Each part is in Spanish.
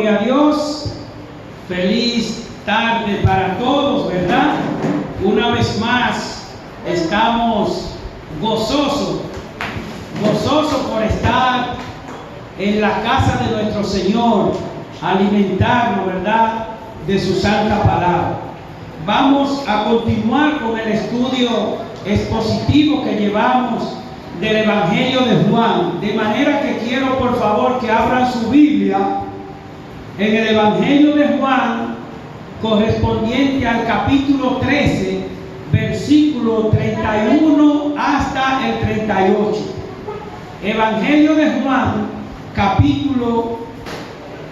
Gloria a Dios. Feliz tarde para todos, ¿verdad? Una vez más estamos gozosos por estar en la casa de nuestro Señor, alimentarnos, ¿verdad?, de su santa palabra. Vamos a continuar con el estudio expositivo que llevamos del Evangelio de Juan, de manera que quiero por favor que abran su Biblia en el Evangelio de Juan, correspondiente al capítulo 13, versículo 31 hasta el 38. Evangelio de Juan, capítulo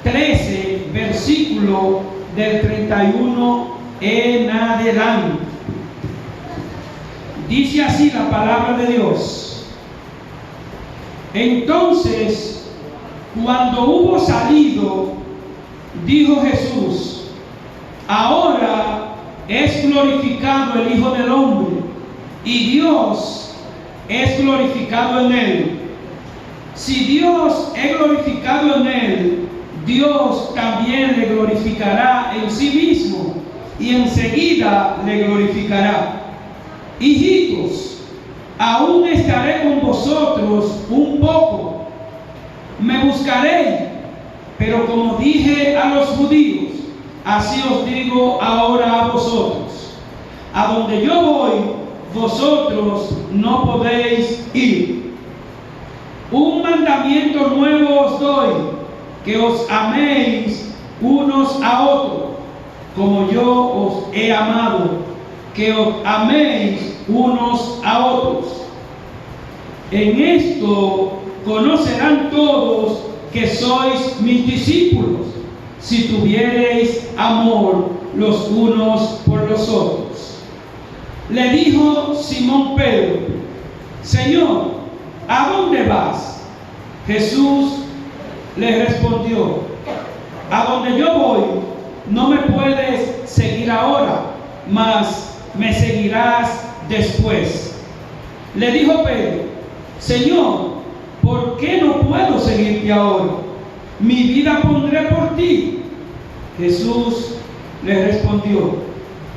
13, versículo del 31 en adelante. Dice así la palabra de Dios. Entonces, cuando hubo salido, dijo Jesús: ahora es glorificado el Hijo del Hombre, y Dios es glorificado en él. Si Dios es glorificado en él, Dios también le glorificará en sí mismo, y enseguida le glorificará. Hijitos, aún estaré con vosotros un poco. Me buscaréis, pero como dije a los judíos, así os digo ahora a vosotros: a donde yo voy, vosotros no podéis ir. Un mandamiento nuevo os doy, que os améis unos a otros, como yo os he amado, que os améis unos a otros. En esto conocerán todos que sois mis discípulos, si tuviereis amor los unos por los otros. Le dijo Simón Pedro: Señor, ¿a dónde vas? Jesús le respondió: a donde yo voy no me puedes seguir ahora, mas me seguirás después. Le dijo Pedro: Señor, ¿por qué no puedo seguirte ahora? Mi vida pondré por ti. Jesús le respondió: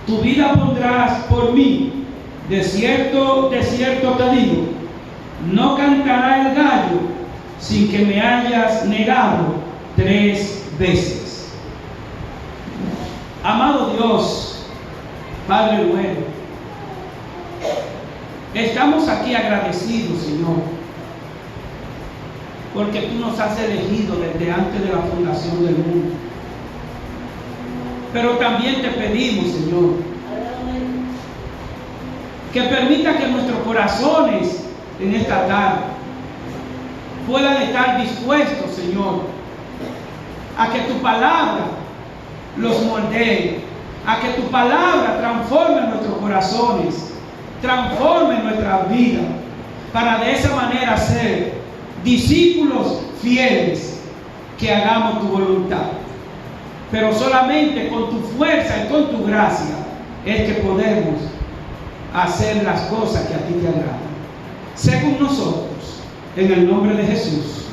tu vida pondrás por mí. De cierto te digo, no cantará el gallo sin que me hayas negado 3 veces. Amado Dios, Padre bueno, estamos aquí agradecidos, Señor, porque tú nos has elegido desde antes de la fundación del mundo. Pero también te pedimos, Señor, que permita que nuestros corazones en esta tarde puedan estar dispuestos, Señor, a que tu palabra los moldee, a que tu palabra transforme nuestros corazones, transforme nuestra vida, para de esa manera ser discípulos fieles que hagamos tu voluntad. Pero solamente con tu fuerza y con tu gracia es que podemos hacer las cosas que a ti te agradan. Sé con nosotros, en el nombre de Jesús.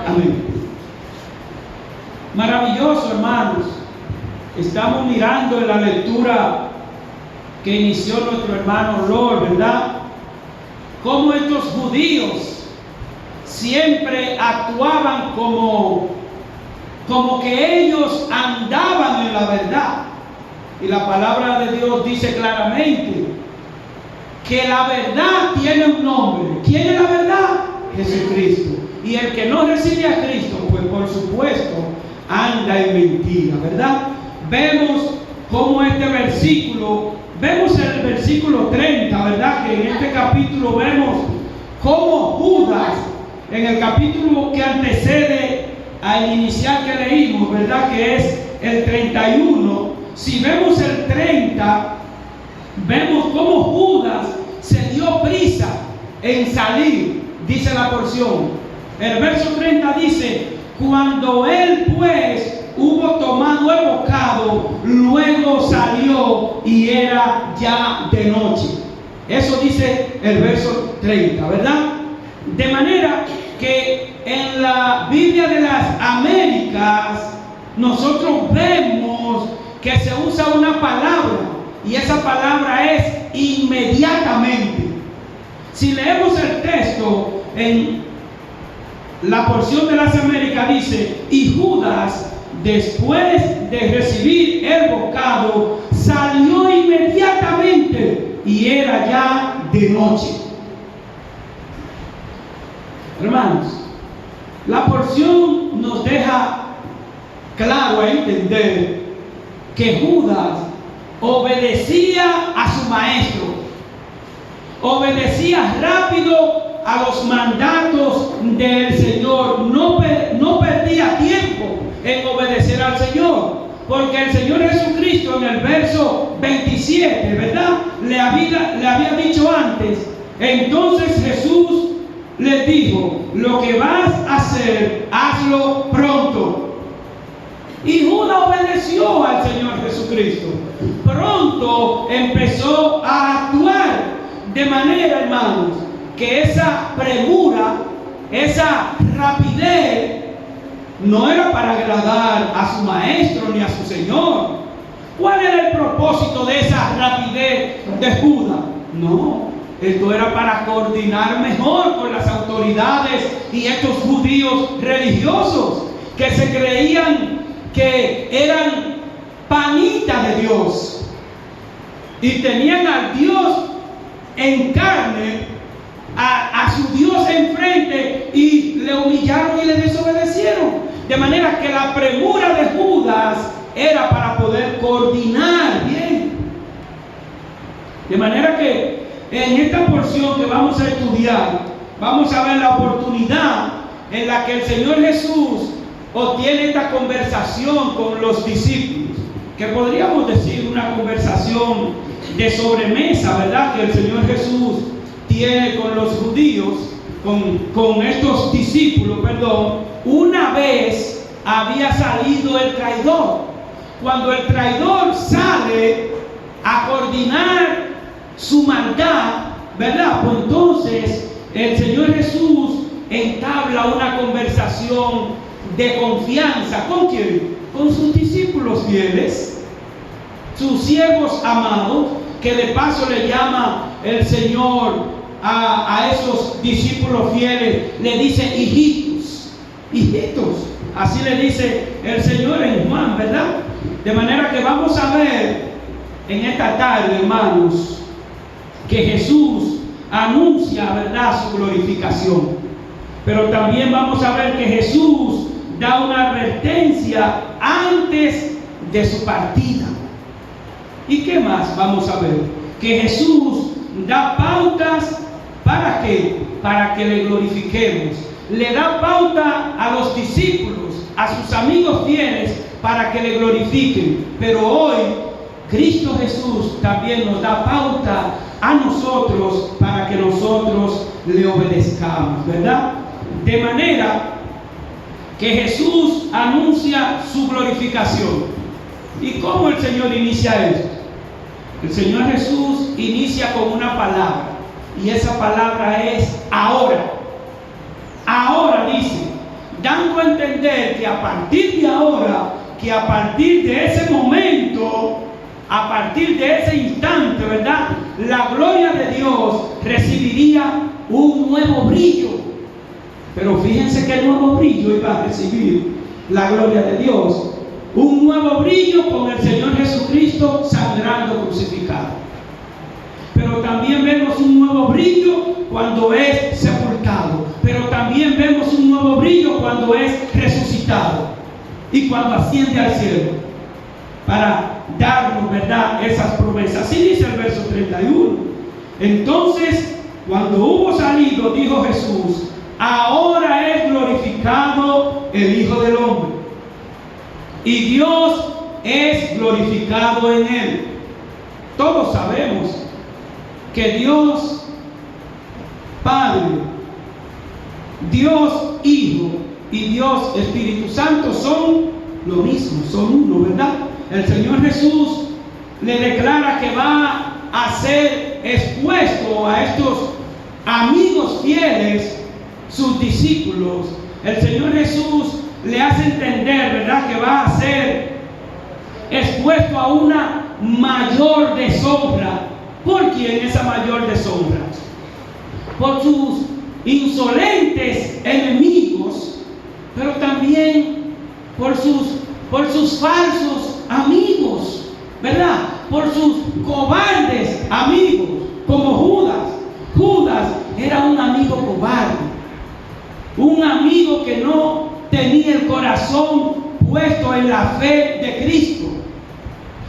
Amén. Maravilloso, hermanos. Estamos mirando en la lectura que inició nuestro hermano Lord, ¿verdad? Cómo estos judíos siempre actuaban como que ellos andaban en la verdad. Y la palabra de Dios dice claramente que la verdad tiene un nombre. ¿Quién es la verdad? Jesucristo. Y el que no recibe a Cristo, pues por supuesto anda en mentira, ¿verdad? Vemos cómo este versículo, vemos el versículo 30, ¿verdad? Que en este capítulo vemos cómo Judas, en el capítulo que antecede al inicial que leímos, ¿verdad?, que es el 31, si vemos el 30, vemos cómo Judas se dio prisa en salir, dice la porción. El verso 30 dice: cuando él pues hubo tomado el bocado, luego salió y era ya de noche. Eso dice el verso 30, ¿verdad? De manera que en la Biblia de las Américas nosotros vemos que se usa una palabra, y esa palabra es inmediatamente. Si leemos el texto en la porción de las Américas, dice: y Judas, después de recibir el bocado, salió inmediatamente, y era ya de noche. Hermanos, la porción nos deja claro a entender que Judas obedecía a su maestro, obedecía rápido a los mandatos del Señor, no perdía tiempo en obedecer al Señor, porque el Señor Jesucristo en el verso 27, ¿verdad?, le había dicho antes: entonces Jesús les dijo, lo que vas a hacer, hazlo pronto. Y Judas obedeció al Señor Jesucristo. Pronto empezó a actuar, de manera, hermanos, que esa premura, esa rapidez, no era para agradar a su maestro ni a su Señor. ¿Cuál era el propósito de esa rapidez de Judas? No, esto era para coordinar mejor con las autoridades y estos judíos religiosos que se creían que eran panitas de Dios y tenían al Dios en carne, a su Dios enfrente, y le humillaron y le desobedecieron. De manera que la premura de Judas era para poder coordinar bien. De manera que en esta porción que vamos a estudiar, vamos a ver la oportunidad en la que el Señor Jesús obtiene esta conversación con los discípulos, que podríamos decir una conversación de sobremesa, ¿verdad?, que el Señor Jesús tiene con los judíos, con estos discípulos, una vez había salido el traidor. Cuando el traidor sale a coordinar su maldad, ¿verdad?, pues entonces el Señor Jesús entabla una conversación de confianza. ¿Con quién? Con sus discípulos fieles, sus siervos amados, que de paso le llama el Señor a esos discípulos fieles, le dice hijitos, hijitos, así le dice el Señor en Juan, ¿verdad? De manera que vamos a ver en esta tarde, hermanos, que Jesús anuncia, ¿verdad?, su glorificación, pero también vamos a ver que Jesús da una advertencia antes de su partida. ¿Y qué más vamos a ver? Que Jesús da pautas. ¿Para qué? Para que le glorifiquemos. Le da pauta a los discípulos, a sus amigos fieles, para que le glorifiquen. Pero hoy Cristo Jesús también nos da pauta a nosotros para que nosotros le obedezcamos, ¿verdad? De manera que Jesús anuncia su glorificación. ¿Y cómo el Señor inicia esto? El Señor Jesús inicia con una palabra, y esa palabra es ahora. Ahora, dice, dando a entender que a partir de ahora, que a partir de ese momento, a partir de ese instante, ¿verdad?, la gloria de Dios recibiría un nuevo brillo. Pero fíjense que el nuevo brillo iba a recibir la gloria de Dios. Un nuevo brillo con el Señor Jesucristo sangrando crucificado. Pero también vemos un nuevo brillo cuando es sepultado. Pero también vemos un nuevo brillo cuando es resucitado y cuando asciende al cielo, para darnos, ¿verdad?, esas promesas. Así dice el verso 31. Entonces, cuando hubo salido, dijo Jesús: ahora es glorificado el Hijo del Hombre, y Dios es glorificado en él. Todos sabemos que Dios Padre, Dios Hijo y Dios Espíritu Santo son lo mismo, son uno, ¿verdad? El Señor Jesús le declara que va a ser expuesto a estos amigos fieles, sus discípulos. El Señor Jesús le hace entender, ¿verdad?, que va a ser expuesto a una mayor deshonra. ¿Por quién esa mayor deshonra? Por sus insolentes enemigos, pero también por sus falsos amigos, ¿verdad? Por sus cobardes amigos, como Judas. Judas era un amigo cobarde, un amigo que no tenía el corazón puesto en la fe de Cristo.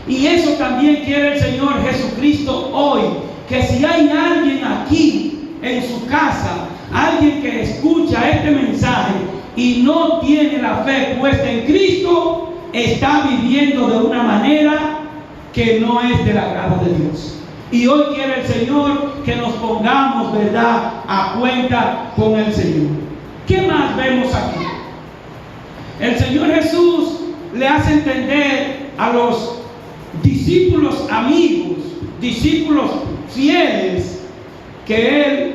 Y eso también quiere el Señor Jesucristo hoy, que si hay alguien aquí en su casa, alguien que escucha este mensaje y no tiene la fe puesta en Cristo, está viviendo de una manera que no es del agrado de Dios. Y hoy quiere el Señor que nos pongamos, ¿verdad?, a cuenta con el Señor. ¿Qué más vemos aquí? El Señor Jesús le hace entender a los discípulos amigos, discípulos fieles, que Él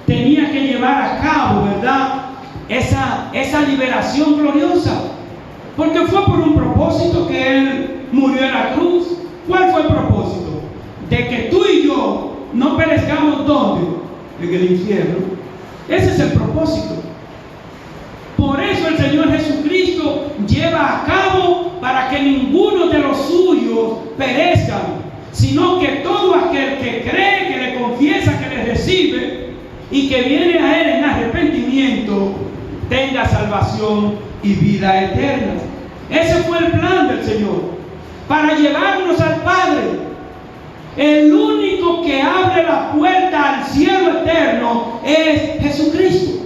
tenía que llevar a cabo, ¿verdad?, esa liberación gloriosa. Porque fue por un propósito que Él murió en la cruz. ¿Cuál fue el propósito? De que tú y yo no perezcamos, ¿dónde? En el infierno. Ese es el propósito. Por eso el Señor Jesucristo lleva a cabo para que ninguno de los suyos perezcan, sino que todo aquel que cree, que le confiesa, que le recibe y que viene a Él en arrepentimiento, tenga salvación y vida eterna. Ese fue el plan del Señor, para llevarnos al Padre. El único que abre la puerta al cielo eterno es Jesucristo.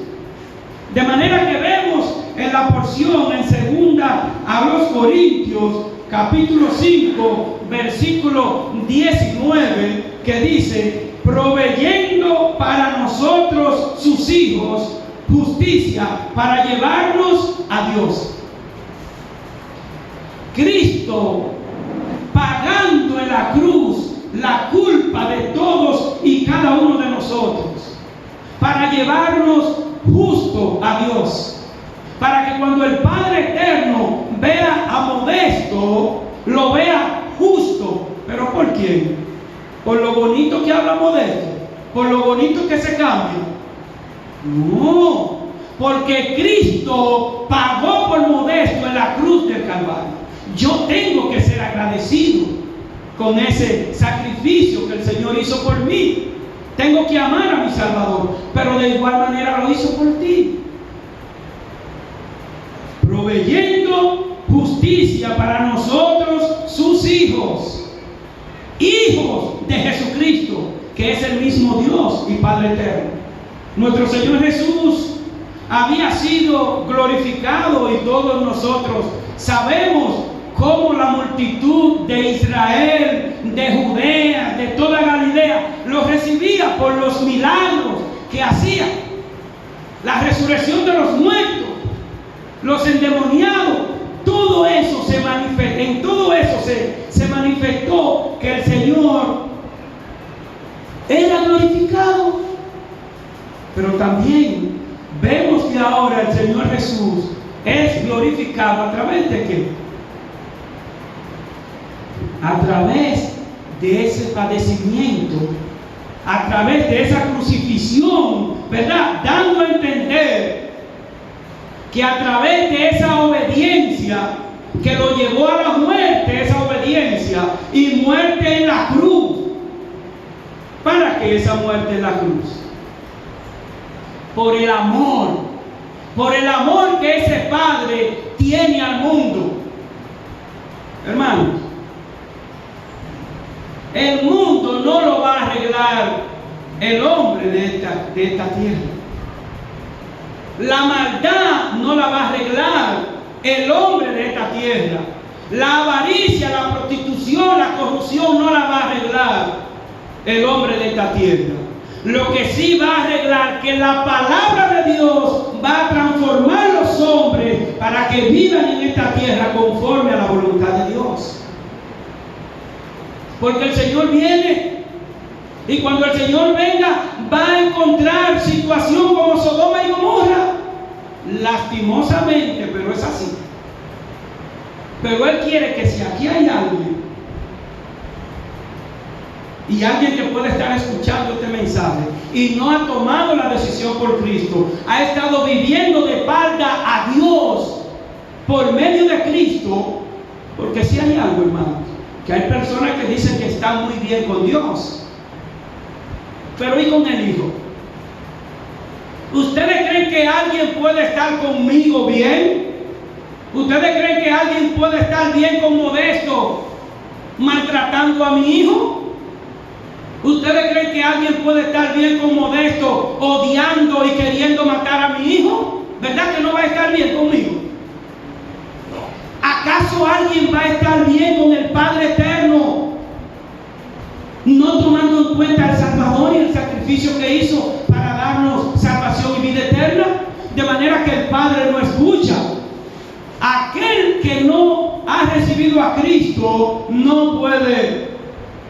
De manera que vemos en la porción en segunda a los Corintios, capítulo 5, versículo 19, que dice: proveyendo para nosotros sus hijos justicia para llevarnos a Dios. Cristo pagando en la cruz la culpa de todos y cada uno de nosotros, para llevarnos justo a Dios, para que cuando el Padre Eterno vea a Modesto, lo vea justo. ¿Pero por quién? ¿Por lo bonito que habla Modesto? ¿Por lo bonito que se cambia? No, porque Cristo pagó por Modesto en la cruz del Calvario. Yo tengo que ser agradecido con ese sacrificio que el Señor hizo por mí. Tengo que amar a mi Salvador, pero de igual manera lo hizo por ti. Proveyendo justicia para nosotros, sus hijos, hijos de Jesucristo, que es el mismo Dios y Padre eterno. Nuestro Señor Jesús había sido glorificado y todos nosotros sabemos cómo la multitud de Israel, de Judea, de toda Galilea, lo recibía por los milagros que hacía. La resurrección de los muertos, los endemoniados, todo eso se manifestó, en todo eso se manifestó que el Señor era glorificado. Pero también vemos que ahora el Señor Jesús es glorificado ¿a través de qué? A través de ese padecimiento, a través de esa crucifixión, ¿verdad? Dando a entender que a través de esa obediencia que lo llevó a la muerte, esa obediencia y muerte en la cruz. ¿Para qué esa muerte en la cruz? Por el amor que ese Padre tiene al mundo. Hermanos, el mundo no lo va a arreglar el hombre de esta tierra. La maldad no la va a arreglar el hombre de esta tierra. La avaricia, la prostitución, la corrupción no la va a arreglar el hombre de esta tierra. Lo que sí va a arreglar, que la palabra de Dios va a transformar los hombres para que vivan en esta tierra conforme a la voluntad de Dios. Porque el Señor viene, y cuando el Señor venga va a encontrar situación como Sodoma y Gomorra. lastimosamente, pero es así. Pero Él quiere que si aquí hay alguien, y alguien que puede estar escuchando este mensaje y no ha tomado la decisión por Cristo, ha estado viviendo de espalda a Dios por medio de Cristo, porque si hay algo, hermano, que hay personas que dicen que están muy bien con Dios, pero ¿y con el Hijo? ¿Ustedes creen que alguien puede estar conmigo bien? ¿Ustedes creen que alguien puede estar bien con Modesto maltratando a mi hijo? ¿Ustedes creen que alguien puede estar bien con Modesto odiando y queriendo matar a mi hijo? ¿Verdad que no va a estar bien conmigo? ¿Acaso alguien va a estar bien con el Padre Eterno, no tomando en cuenta el Salvador y el sacrificio que hizo para darnos salvación y vida eterna? De manera que el Padre no escucha. Aquel que no ha recibido a Cristo no puede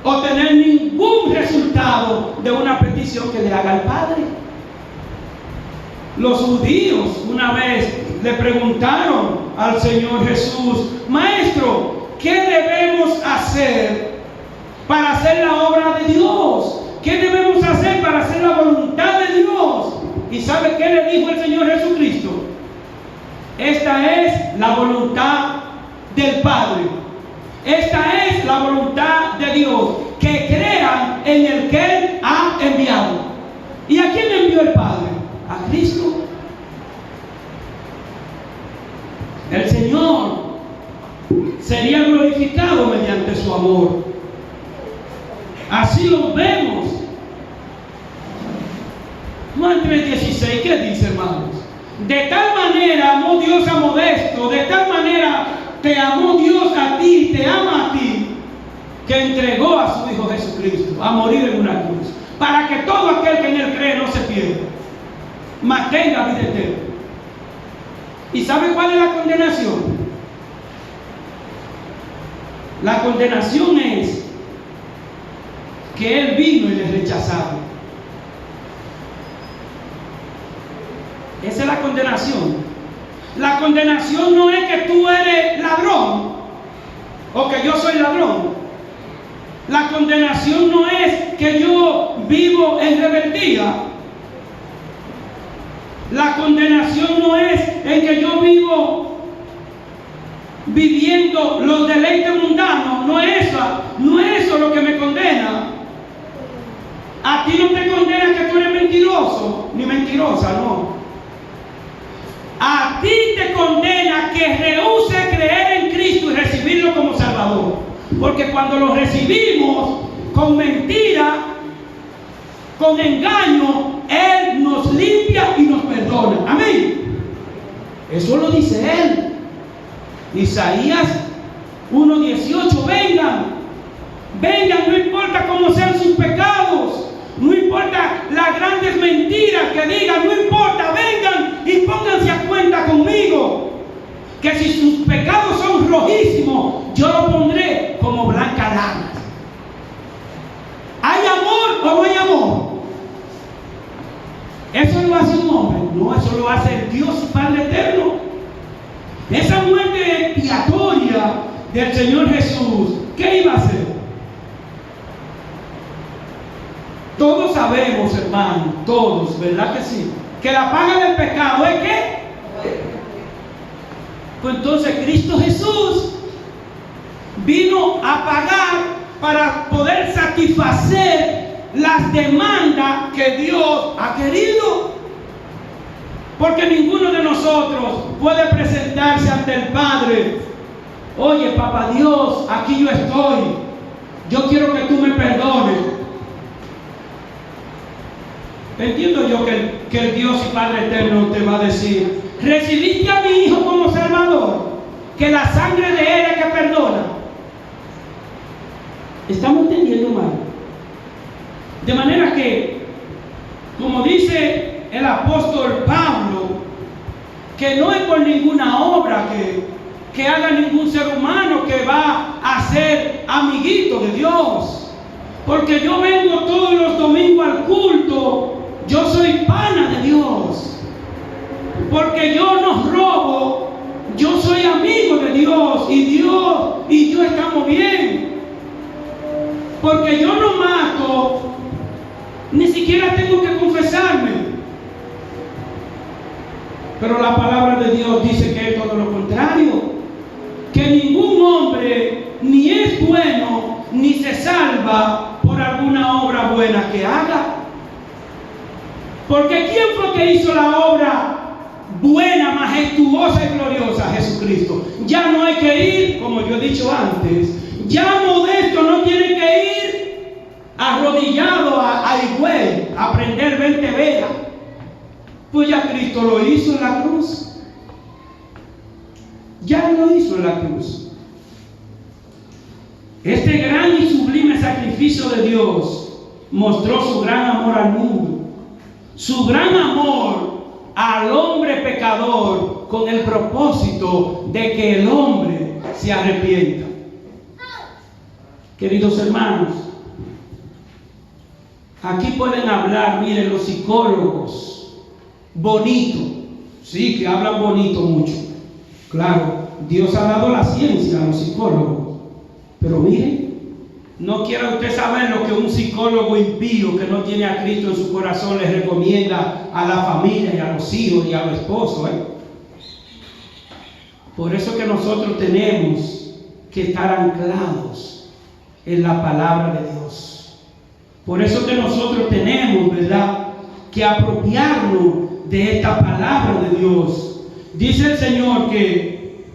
obtener ningún resultado de una petición que le haga al Padre. Los judíos una vez le preguntaron al Señor Jesús: Maestro, ¿qué debemos hacer para hacer la obra de Dios? ¿Qué debemos hacer para hacer la voluntad de Dios? ¿Y sabe qué le dijo el Señor Jesucristo? Esta es la voluntad del Padre. Esta es la voluntad de Dios, que crean en el que Él ha enviado. ¿Y a quién envió el Padre? A Cristo. El Señor sería glorificado mediante su amor. Así lo vemos. Juan 3:16, ¿qué dice, hermanos? De tal manera amó Dios a Modesto, de tal manera te amó Dios a ti, te ama a ti, que entregó a su Hijo Jesucristo a morir en una cruz, para que todo aquel que en Él cree no se pierda, mas tenga vida eterna. ¿Y sabe cuál es la condenación? La condenación es que Él vino y le rechazaron. Esa es la condenación. La condenación no es que tú eres ladrón o que yo soy ladrón. La condenación no es que yo vivo en rebeldía. La condenación no es en que yo vivo viviendo los deleites mundanos. No es eso lo que me condena. A ti no te condena que tú eres mentiroso ni mentirosa, no. A ti te condena que rehuses creer en Cristo y recibirlo como Salvador. Porque cuando lo recibimos con mentira, con engaño, Él nos limpia y nos perdona. Amén. Eso lo dice Él. Isaías 1:18. Vengan, no importa cómo sean sus pecados. No importa las grandes mentiras que digan, no importa, vengan y pónganse a cuenta conmigo. Que si sus pecados son rojísimos, yo lo pondré como blanca lana. ¿Hay amor o no hay amor? ¿Eso lo hace un hombre? No, eso lo hace el Dios Padre Eterno. Esa muerte expiatoria del Señor Jesús, ¿qué iba a hacer? Todos sabemos, hermano, todos, ¿verdad que sí? Que la paga del pecado es ¿qué? Pues entonces Cristo Jesús vino a pagar para poder satisfacer las demandas que Dios ha querido. Porque ninguno de nosotros puede presentarse ante el Padre: oye, papá Dios, aquí yo estoy, yo quiero que tú me perdones. Entiendo yo que el Dios y Padre Eterno te va a decir: ¿recibiste a mi Hijo como Salvador? Que la sangre de Él es que perdona. ¿Estamos entendiendo mal? De manera que, como dice el apóstol Pablo, que no es por ninguna obra que haga ningún ser humano que va a ser amiguito de Dios. Porque yo vengo todos los domingos al culto, yo soy pana de Dios. porque yo no robo, yo soy amigo de Dios y yo estamos bien. Porque yo no mato, ni siquiera tengo que confesarme. Pero la palabra de Dios dice que es todo lo contrario, que ningún hombre ni es bueno ni se salva por alguna obra buena que haga. Porque ¿quién fue que hizo la obra buena, majestuosa y gloriosa? Jesucristo. Ya no hay que ir, como yo he dicho antes, ya Modesto no tiene que ir arrodillado a Higüey a aprender 20 velas. Pues ya Cristo lo hizo en la cruz. Ya lo hizo en la cruz. Este gran y sublime sacrificio de Dios mostró su gran amor al mundo, su gran amor al hombre pecador, con el propósito de que el hombre se arrepienta. Queridos hermanos, aquí pueden hablar, miren, los psicólogos, bonito, sí, que hablan bonito mucho. Claro, Dios ha dado la ciencia a los psicólogos, pero miren, no quiera usted saber lo que un psicólogo impío que no tiene a Cristo en su corazón le recomienda a la familia y a los hijos y a los esposos. Por eso que nosotros tenemos que estar anclados en la palabra de Dios. Por eso que nosotros tenemos, ¿verdad?, que apropiarnos de esta palabra de Dios. Dice el Señor que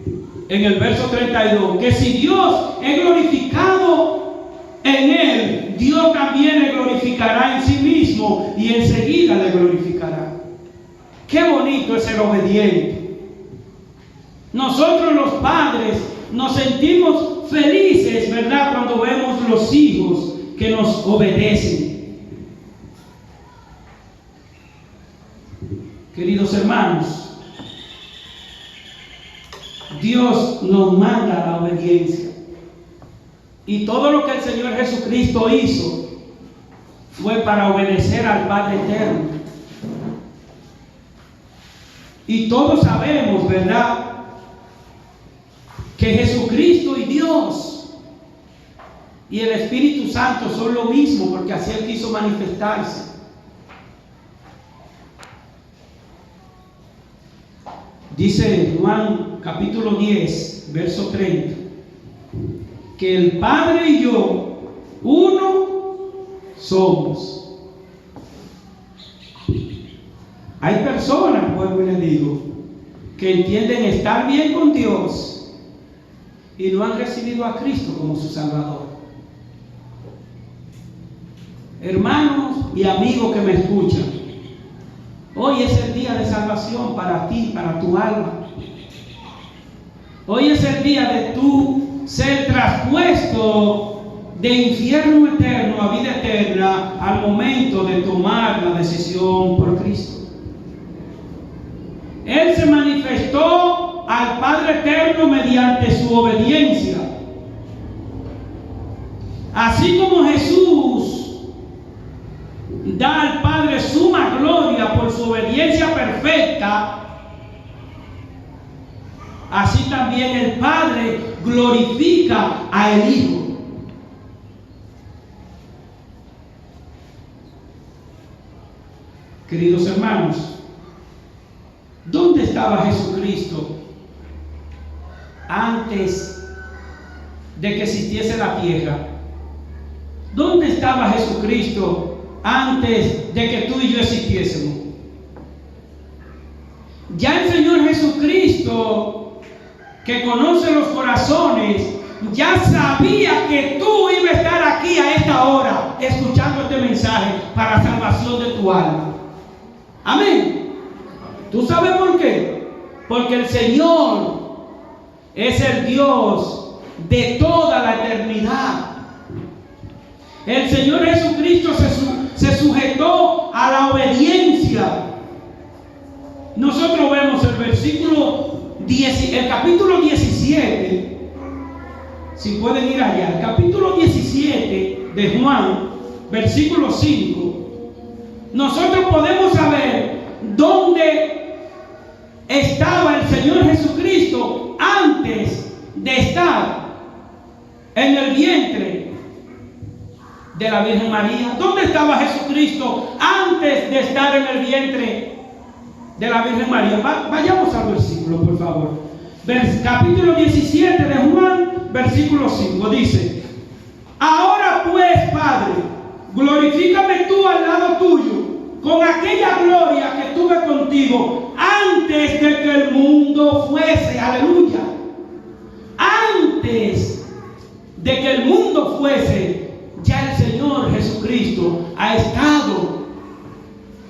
en el verso 32, que si Dios es glorificado en él, Dios también le glorificará en sí mismo y enseguida le glorificará. Qué bonito es ser obediente. Nosotros los padres nos sentimos felices, ¿verdad?, cuando vemos los hijos que nos obedecen. Queridos hermanos, Dios nos manda la obediencia. Y todo lo que el Señor Jesucristo hizo fue para obedecer al Padre Eterno. Y todos sabemos, ¿verdad?, que Jesucristo y Dios y el Espíritu Santo son lo mismo, porque así Él quiso manifestarse. Dice Juan capítulo 10, verso 30, que el Padre y yo, uno somos. Hay personas, vuelvo y les digo, que entienden estar bien con Dios y no han recibido a Cristo como su Salvador. Hermanos y amigos que me escuchan, hoy es el día de salvación para ti, para tu alma. Hoy es el día de tú ser traspuesto de infierno eterno a vida eterna al momento de tomar la decisión por Cristo. Él se manifestó al Padre Eterno mediante su obediencia. Así como Jesús da al Padre suma gloria por su obediencia perfecta, así también el Padre glorifica al Hijo. Queridos hermanos, ¿dónde estaba Jesucristo antes de que existiese la tierra? ¿Dónde estaba Jesucristo antes de que tú y yo existiésemos? Ya el Señor Jesucristo, que conoce los corazones, ya sabía que tú ibas a estar aquí a esta hora escuchando este mensaje para salvación de tu alma. Amén. ¿Tú sabes por qué? Porque el Señor es el Dios de toda la eternidad. El Señor Jesucristo se sujetó a la obediencia. Nosotros vemos el capítulo 17, si pueden ir allá, el capítulo 17 de Juan, versículo 5. Nosotros podemos saber dónde estaba el Señor Jesucristo antes de estar en el vientre de la Virgen María? ¿Dónde estaba Jesucristo antes de estar en el vientre de la Virgen María? Vayamos al versículo, por favor. Capítulo 17 de Juan, versículo 5, dice: ahora pues, Padre, glorifícame tú al lado tuyo con aquella gloria que tuve contigo antes de que el mundo fuese. Aleluya. Antes de que el mundo fuese, ya el Señor Jesucristo ha estado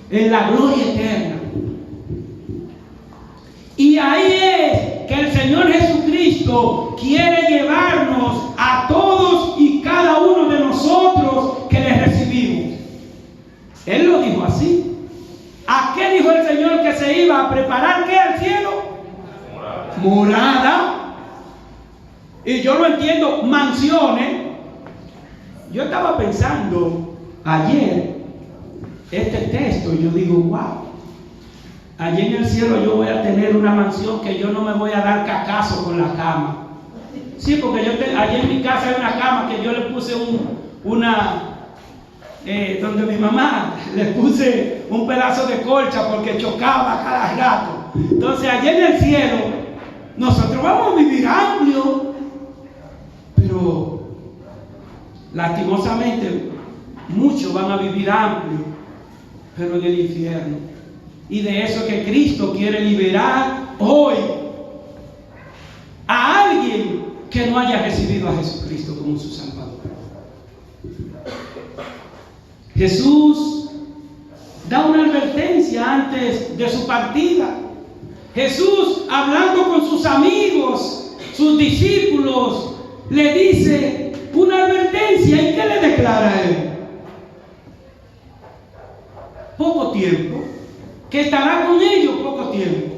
en la gloria eterna. Y ahí es que el Señor Jesucristo quiere llevarnos a todos y cada uno de nosotros que le recibimos. Él lo dijo así. ¿A qué dijo el Señor que se iba a preparar? ¿Qué al cielo? Morada. Y yo lo entiendo, mansiones. Yo estaba pensando ayer este texto y yo digo, wow, allí en el cielo yo voy a tener una mansión que yo no me voy a dar cacazo con la cama. Sí, porque allí en mi casa hay una cama que yo le puse donde mi mamá le puse un pedazo de colcha porque chocaba cada rato. Entonces allí en el cielo nosotros vamos a vivir amplio, pero lastimosamente muchos van a vivir amplio, pero en el infierno. Y de eso que Cristo quiere liberar hoy a alguien que no haya recibido a Jesucristo como su Salvador. Jesús da una advertencia antes de su partida. Jesús, hablando con sus amigos, sus discípulos, le dice una advertencia. ¿Y qué le declara a él? Poco tiempo. Que estará con ellos poco tiempo.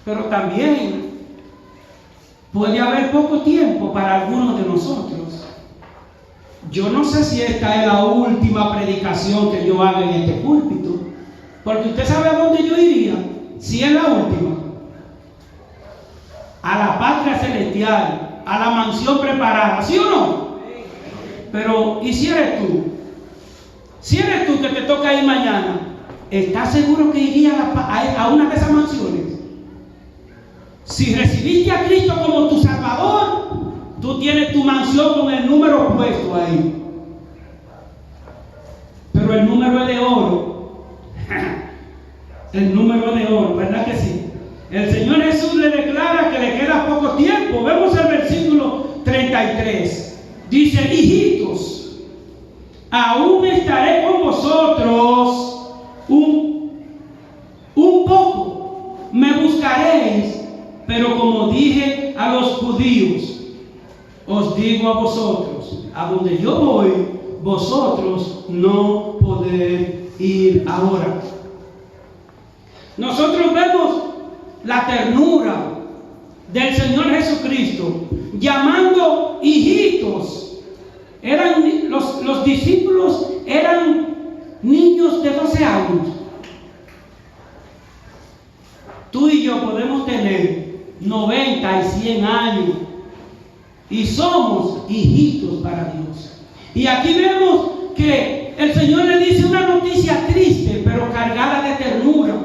Pero también puede haber poco tiempo para algunos de nosotros. Yo no sé si esta es la última predicación que yo haga en este púlpito, porque usted sabe a dónde yo iría si es la última. A la patria celestial, a la mansión preparada, ¿sí o no? Pero, ¿y si eres tú? Si eres tú que te toca ir mañana, ¿estás seguro que irías a una de esas mansiones? Si recibiste a Cristo como tu Salvador, tú tienes tu mansión con el número puesto ahí. Pero el número es de oro. El número es de oro, ¿verdad que sí? El Señor Jesús le declara que le queda poco tiempo. Vemos el versículo 33. Dice: hijitos, aún estaré con vosotros un poco. Me buscaréis, pero como dije a los judíos, os digo a vosotros, a donde yo voy, vosotros no podéis ir ahora. Nosotros vemos la ternura del Señor Jesucristo llamando hijitos. Los discípulos eran niños de 12 años. Tú y yo podemos tener 90 y 100 años y somos hijitos para Dios. Y aquí vemos que el Señor le dice una noticia triste, pero cargada de ternura.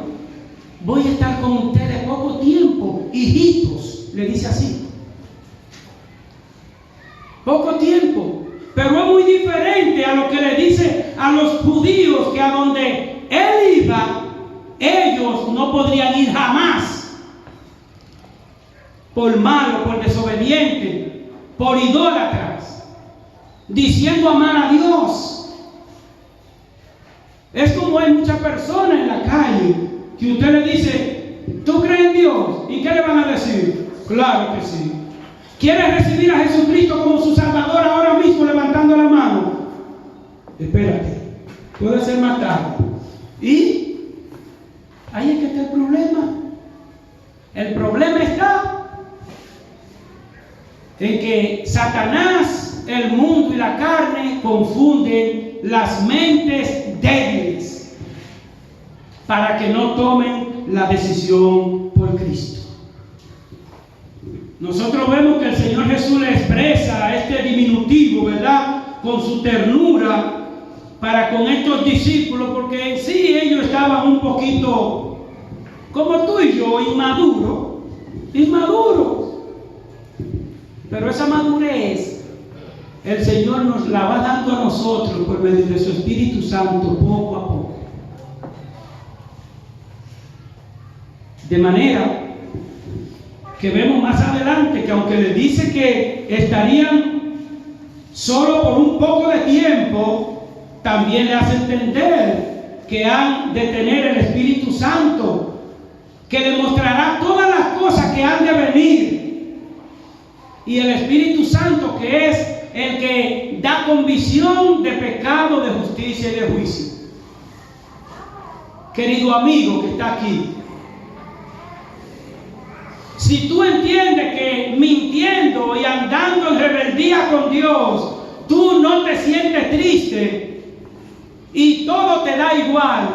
Voy a estar con ustedes poco tiempo, hijitos, le dice así. Poco tiempo. Pero es muy diferente a lo que le dice a los judíos, que a donde Él iba, ellos no podrían ir jamás. Por malo, por desobediente, por idólatras, diciendo amar a Dios. Es como hay muchas personas en la calle que usted le dice: ¿tú crees en Dios? ¿Y qué le van a decir? Claro que sí. ¿Quieres recibir a Jesucristo como su Salvador ahora mismo levantando la mano? Espérate, puede ser más tarde. Y ahí es que está el problema. El problema está en que Satanás, el mundo y la carne confunden las mentes débiles para que no tomen la decisión por Cristo. Nosotros vemos que el Señor Jesús le expresa a este diminutivo, ¿verdad?, con su ternura para con estos discípulos, porque en sí ellos estaban un poquito, como tú y yo, inmaduros. Pero esa madurez, el Señor nos la va dando a nosotros por medio de su Espíritu Santo, poco a poco. De manera que vemos más adelante que aunque le dice que estarían solo por un poco de tiempo, también le hace entender que han de tener el Espíritu Santo, que le mostrará todas las cosas que han de venir. Y el Espíritu Santo, que es el que da convicción de pecado, de justicia y de juicio. Querido amigo que está aquí, si tú entiendes que mintiendo y andando en rebeldía con Dios, tú no te sientes triste y todo te da igual,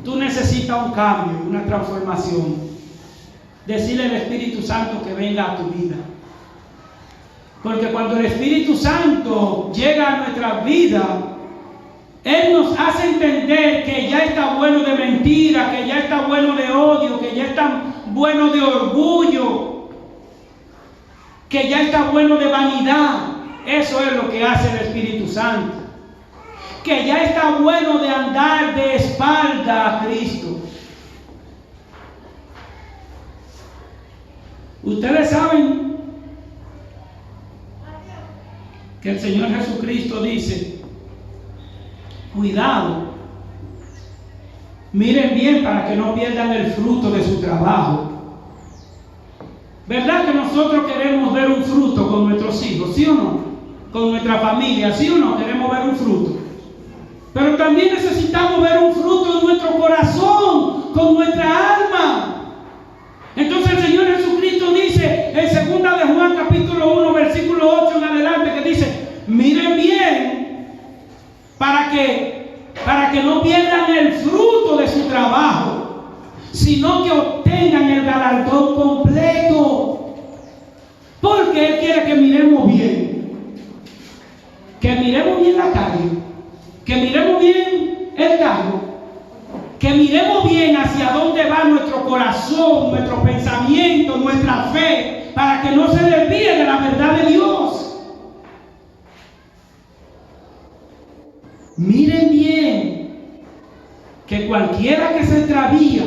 tú necesitas un cambio, una transformación. Decirle al Espíritu Santo que venga a tu vida. Porque cuando el Espíritu Santo llega a nuestra vida, Él nos hace entender que ya está bueno de mentira, que ya está bueno de odio, que ya está bueno de orgullo, que ya está bueno de vanidad. Eso es lo que hace el Espíritu Santo. Que ya está bueno de andar de espalda a Cristo. Ustedes saben que el Señor Jesucristo dice: cuidado, miren bien para que no pierdan el fruto de su trabajo. ¿Verdad que nosotros queremos ver un fruto con nuestros hijos, sí o no? Con nuestra familia, sí o no, queremos ver un fruto. Pero también necesitamos ver un fruto en nuestro corazón, con nuestra alma. Entonces el Señor Jesucristo dice en 2 de Juan capítulo 1 versículo 8 en adelante, que dice: miren bien para que no pierdan el fruto de su trabajo, sino que obtengan el galardón completo. Porque Él quiere que miremos bien, que miremos bien la calle, que miremos bien el carro, que miremos bien hacia dónde va nuestro corazón, nuestro pensamiento, nuestra fe, para que no se desvíe de la verdad de Dios. Miren bien que cualquiera que se extravía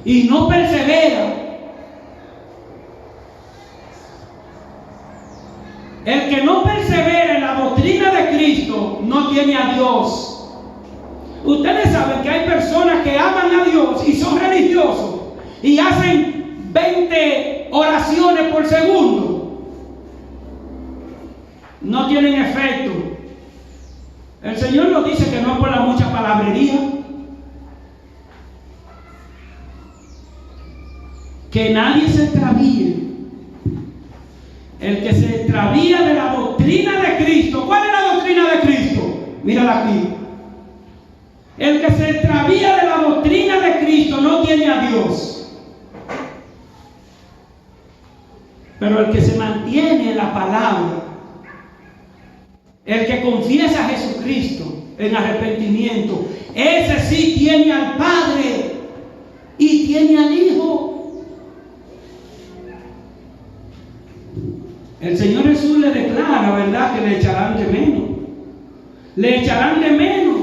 y no persevera, el que no persevera en la doctrina de Cristo no tiene a Dios. Ustedes saben que hay personas que aman a Dios y son religiosos y hacen 20 oraciones por segundo. No tienen efecto. El Señor nos dice que no es por la mucha palabrería, que nadie se extravíe. El que se extravía de la doctrina de Cristo. ¿Cuál es la doctrina de Cristo? Mírala aquí. El que se extravía de la doctrina de Cristo no tiene a Dios. Pero el que se mantiene en la palabra, el que confiesa a Jesucristo en arrepentimiento, ese sí tiene al Padre y tiene al Hijo. El Señor Jesús le declara, ¿verdad?, que le echarán de menos. Le echarán de menos.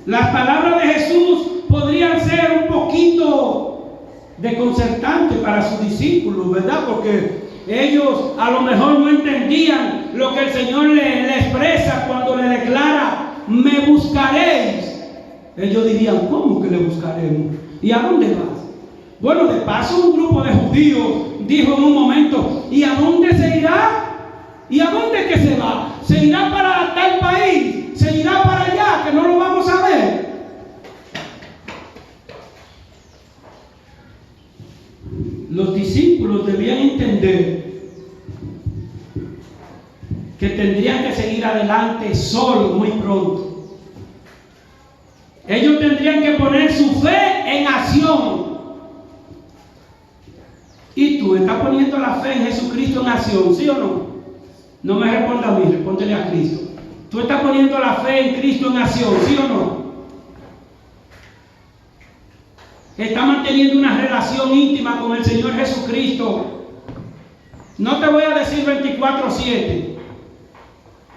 Las palabras de Jesús podrían ser un poquito desconcertantes para sus discípulos, ¿verdad? Porque ellos a lo mejor no entendían lo que el Señor le expresa cuando le declara: me buscaréis. Ellos dirían: ¿cómo que le buscaremos? ¿Y a dónde vas? Bueno, de paso un grupo de judíos dijo en un momento: ¿y a dónde se irá? ¿Y a dónde es que se va? ¿Se irá para tal país? ¿Se irá para allá que no lo vamos a ver? Los discípulos debían entender que tendrían que seguir adelante solos muy pronto. Ellos tendrían que poner su fe en acción. ¿Y tú estás poniendo la fe en Jesucristo en acción, sí o no? No me responda a mí, respóndele a Cristo. ¿Tú estás poniendo la fe en Cristo en acción, sí o no? ¿Estás manteniendo una relación íntima con el Señor Jesucristo? No te voy a decir 24/7.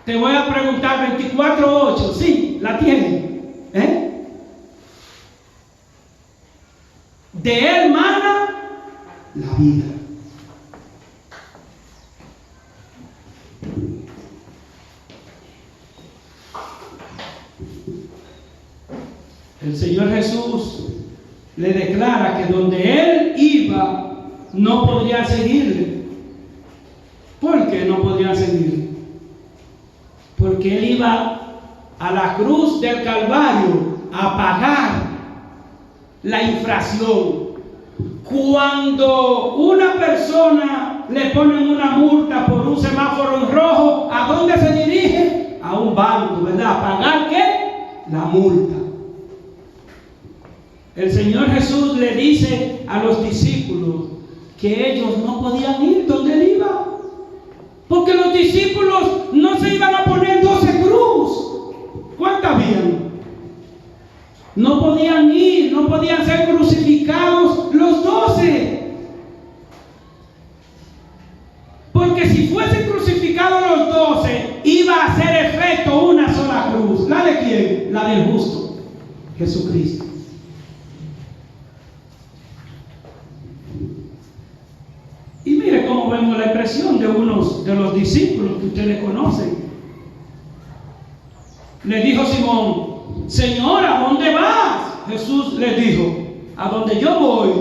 Te voy a preguntar 24/8. Sí, la tienes. De Él mana la vida. El Señor Jesús le declara que donde Él iba no podrían seguirle. ¿Por qué no podrían seguirle? Porque Él iba a la cruz del Calvario a pagar la infracción. Cuando una persona le ponen una multa por un semáforo en rojo, ¿a dónde se dirige? A un banco, ¿verdad? ¿A pagar qué? La multa. El Señor Jesús le dice a los discípulos que ellos no podían ir donde Él iba, porque los discípulos no se iban a poner 12 cruz. ¿Cuántas habían? No podían ir, no podían ser crucificados los 12. Porque si fuesen crucificados los 12, iba a hacer efecto una sola cruz. ¿La de quién? La del justo, Jesucristo. Y mire cómo vemos la expresión de unos de los discípulos que ustedes conocen. Le dijo Simón: Señor, ¿a dónde vas? Jesús le dijo: a donde yo voy,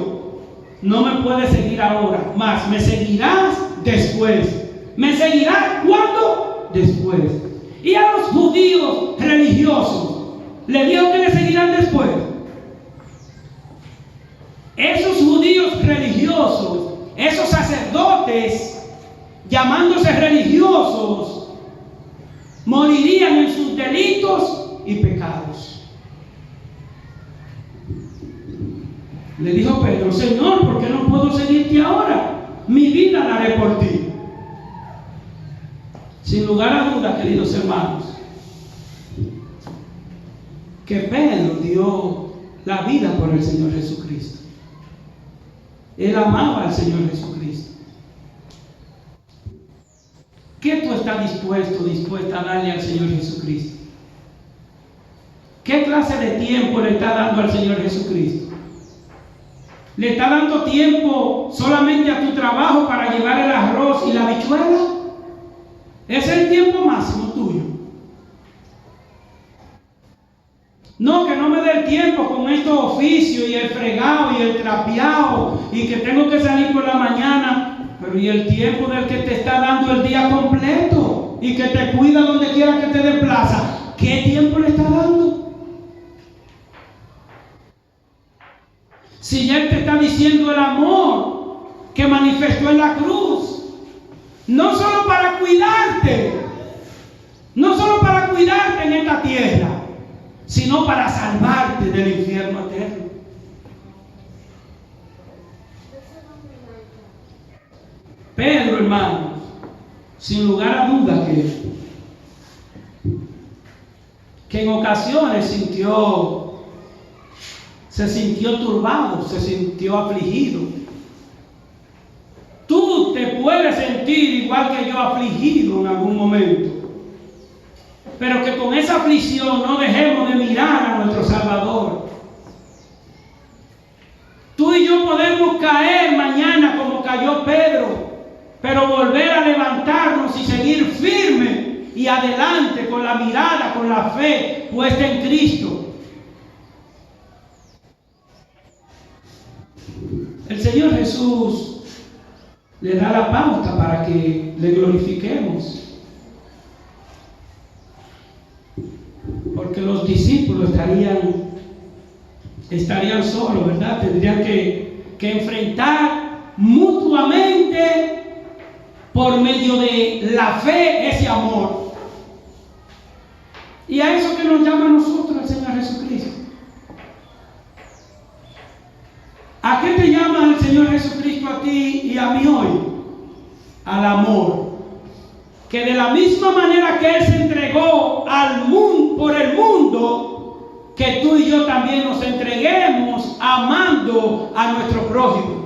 no me puedes seguir ahora, mas me seguirás después. ¿Me seguirás cuándo? Después. Y a los judíos religiosos, ¿le dijo que le seguirán después? Esos judíos religiosos, esos sacerdotes, llamándose religiosos, morirían en sus delitos y pecados. Le dijo Pedro: Señor, ¿por qué no puedo seguirte ahora? Mi vida la daré por ti. Sin lugar a dudas, queridos hermanos, que Pedro dio la vida por el Señor Jesucristo. Él amaba al Señor Jesucristo. ¿Qué tú estás dispuesta a darle al Señor Jesucristo? ¿Qué clase de tiempo le está dando al Señor Jesucristo? ¿Le está dando tiempo solamente a tu trabajo para llevar el arroz y la habichuela? ¿Es el tiempo máximo tuyo? No, que no me dé el tiempo con estos oficios y el fregado y el trapeado y que tengo que salir por la mañana. Pero ¿y el tiempo del que te está dando el día completo y que te cuida donde quiera que te desplaza? ¿Qué tiempo le está dando? Si ya Él te está diciendo el amor que manifestó en la cruz, no solo para cuidarte, no solo para cuidarte en esta tierra, sino para salvarte del infierno eterno. Pedro, hermanos, sin lugar a dudas que en ocasiones se sintió turbado, se sintió afligido. Tú te puedes sentir igual que yo, afligido en algún momento, pero que con esa aflicción no dejemos de mirar a nuestro Salvador. Tú y yo podemos caer mañana como cayó Pedro, pero volver a levantarnos y seguir firme y adelante con la mirada, con la fe puesta en Cristo. El Señor Jesús le da la pauta para que le glorifiquemos, porque los discípulos estarían solos, ¿verdad? Tendrían que enfrentar mutuamente por medio de la fe ese amor. Y a eso que nos llama a nosotros el Señor Jesucristo. ¿A qué te llama el Señor Jesucristo a ti y a mí hoy? Al amor. Que de la misma manera que Él se entregó al mundo, por el mundo, que tú y yo también nos entreguemos amando a nuestro prójimo.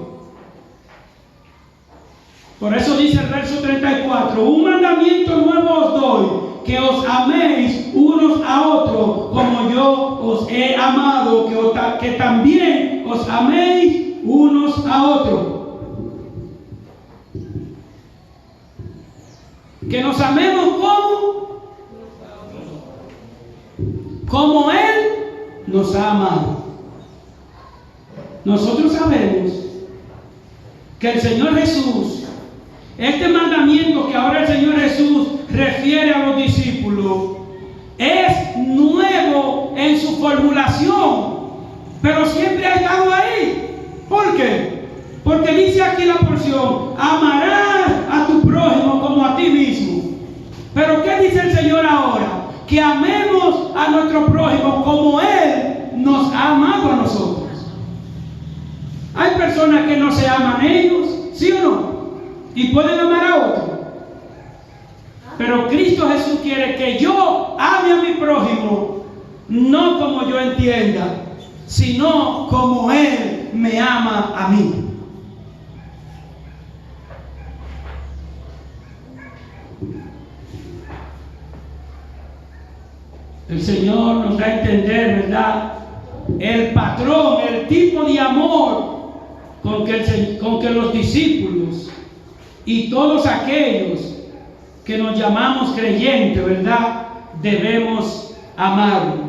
Por eso dice el verso 34, un mandamiento nuevo os doy, que os améis unos a otros, como yo os he amado, que también os améis unos a otros. Que nos amemos como Él nos ha amado. Nosotros sabemos que el Señor Jesús, este mandamiento que ahora el Señor Jesús refiere a los discípulos, es nuevo en su formulación, pero siempre ha estado ahí. ¿Por qué? Porque dice aquí la porción, amarás a tu prójimo como a ti mismo. Pero ¿qué dice el Señor ahora? Que amemos a nuestro prójimo como Él nos ha amado a nosotros. Hay personas que no se aman ellos, ¿sí o no? Y pueden amar a otros. Pero Cristo Jesús quiere que yo ame a mi prójimo, no como yo entienda, sino como Él me ama a mí. El Señor nos da a entender, ¿verdad?, el patrón, el tipo de amor con que los discípulos y todos aquellos que nos llamamos creyentes, ¿verdad?, debemos amarlo.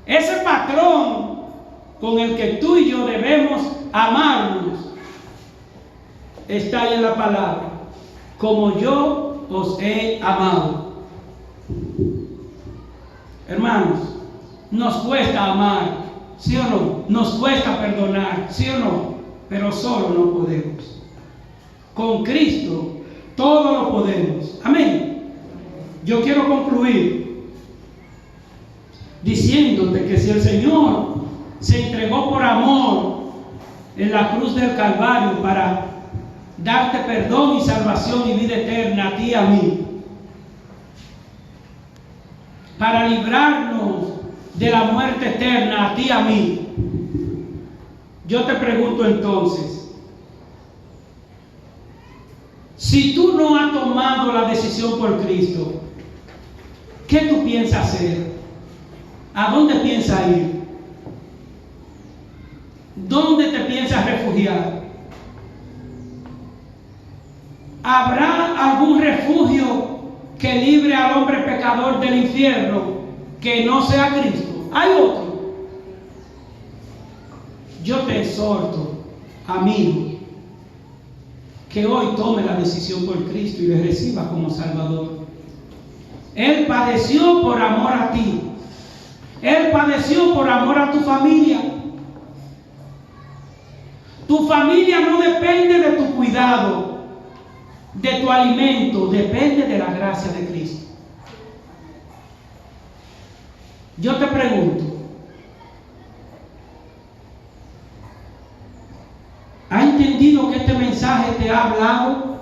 Ese patrón con el que tú y yo debemos amarnos está ahí en la palabra, como yo os he amado. Hermanos, nos cuesta amar, ¿sí o no? Nos cuesta perdonar, ¿sí o no? Pero solo no podemos. Con Cristo todo lo podemos. Amén. Yo quiero concluir diciéndote que si el Señor se entregó por amor en la cruz del Calvario para darte perdón y salvación y vida eterna a ti y a mí, para librarnos de la muerte eterna a ti y a mí, yo te pregunto entonces, si tú no has tomado la decisión por Cristo, ¿qué tú piensas hacer? ¿A dónde piensas ir? ¿Dónde te piensas refugiar? ¿Habrá algún refugio que libre al hombre pecador del infierno que no sea Cristo? ¿Hay otro? Yo te exhorto, amigo, que hoy tome la decisión por Cristo y le reciba como Salvador. Él padeció por amor a ti. Él padeció por amor a tu familia. Tu familia no depende de tu cuidado, de tu alimento, depende de la gracia de Cristo. Yo te pregunto, ¿has entendido que este mensaje te ha hablado?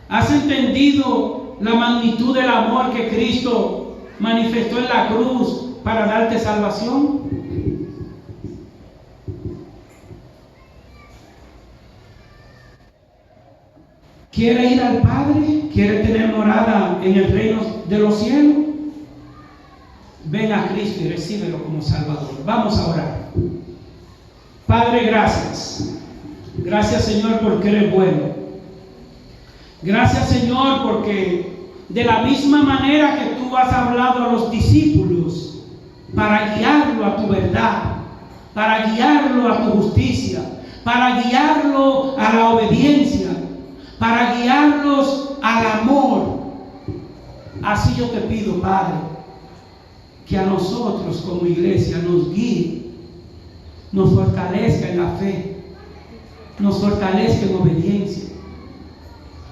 ¿Has entendido la magnitud del amor que Cristo manifestó en la cruz para darte salvación? ¿Quiere ir al Padre? ¿Quiere tener morada en el reino de los cielos? Ven a Cristo y recíbelo como Salvador. Vamos a orar. Padre, gracias. Gracias, Señor, porque eres bueno. Gracias, Señor, porque de la misma manera que tú has hablado a los discípulos para guiarlo a tu verdad, para guiarlo a tu justicia, para guiarlo a la obediencia, para guiarlos al amor. Así yo te pido, Padre, que a nosotros como iglesia nos guíe, nos fortalezca en la fe, nos fortalezca en obediencia,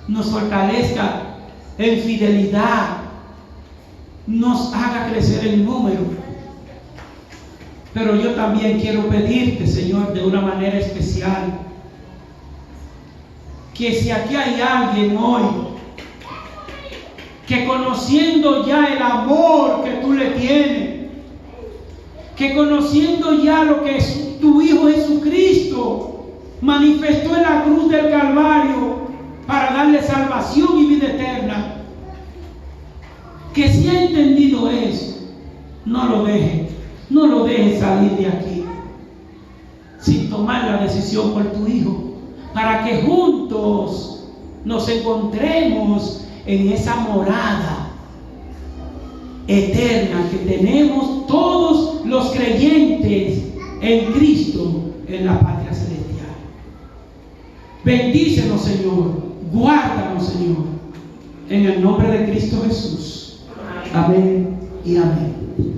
nos fortalezca en fidelidad, nos haga crecer en número Pero yo también quiero pedirte, Señor, de una manera especial, que si aquí hay alguien hoy que conociendo ya el amor que tú le tienes, que conociendo ya lo que tu Hijo Jesucristo manifestó en la cruz del Calvario para darle salvación y vida eterna, que si ha entendido eso, no lo deje salir de aquí sin tomar la decisión por tu Hijo, para que juntos nos encontremos en esa morada eterna que tenemos todos los creyentes en Cristo en la patria celestial. Bendícenos, Señor, guárdanos, Señor, en el nombre de Cristo Jesús. Amén y amén.